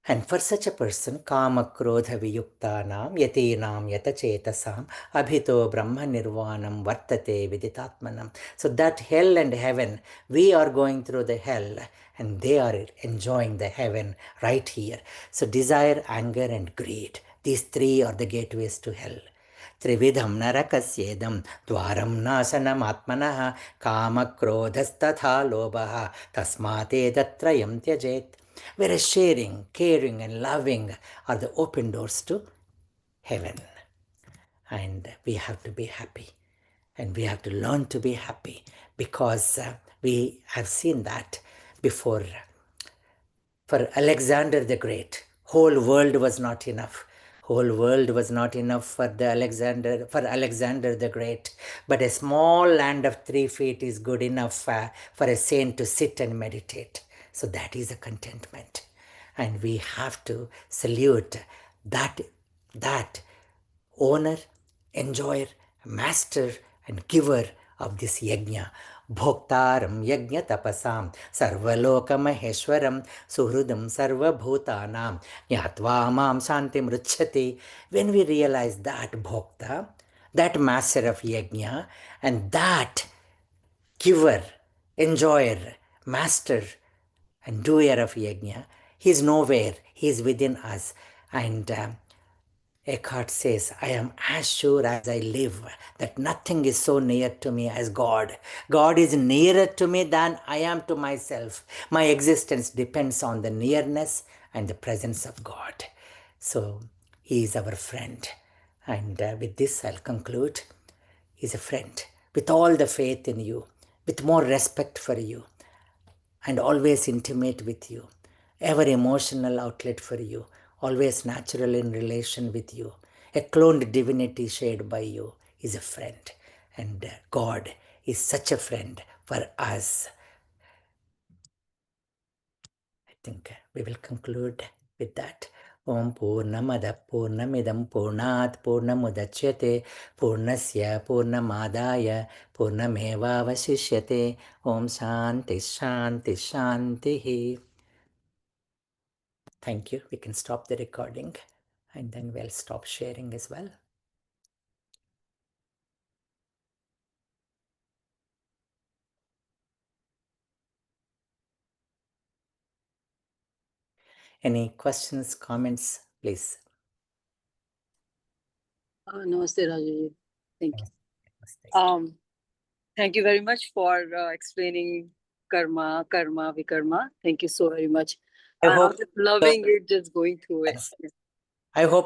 And for such a person, kama krodha viyuktanam yatinam yatachetasam abhito brahma nirvanam vartate viditatmanam. So that hell and heaven, we are going through the hell and they are enjoying the heaven right here. So desire, anger, and greed, these three are the gateways to hell. Trividham narakasyedam dwaram nasanam atmanah kama krodhastatha lobaha tasmate datrayam tyajet. Whereas sharing, caring, and loving are the open doors to heaven. And we have to be happy. And we have to learn to be happy, because we have seen that before. For Alexander the Great, whole world was not enough. Whole world was not enough for Alexander the Great. But a small land of 3 feet is good enough for a saint to sit and meditate. So that is a contentment. And we have to salute that owner, enjoyer, master, and giver of this yajna. Bhoktaram yajna tapasam sarvaloka maheshwaram suhrudam sarvabhutanam yatva mam shantim ruchyati. When we realize that bhokta, that master of yajna, and that giver, enjoyer, master, and doer of yajna, he is nowhere, he is within us. And Eckhart says, I am as sure as I live that nothing is so near to me as God. God is nearer to me than I am to myself. My existence depends on the nearness and the presence of God. So he is our friend. And with this I'll conclude. He's a friend with all the faith in you, with more respect for you, and always intimate with you, ever emotional outlet for you, always natural in relation with you, a cloned divinity shared by you, is a friend. And God is such a friend for us. I think we will conclude with that. Om Purnamada Purnamidam Purnat Purnamudachyate Purnasya Purnamadaya Purnameva Vasishyate. Om Shanti Shanti Shanti. Thank you. We can stop the recording and then we'll stop sharing as well. Any questions, comments, please? Namaste, Rajuji. Thank you. Thank you very much for explaining karma, vikarma. Thank you so very much. I'm just loving it, just going through it. I hope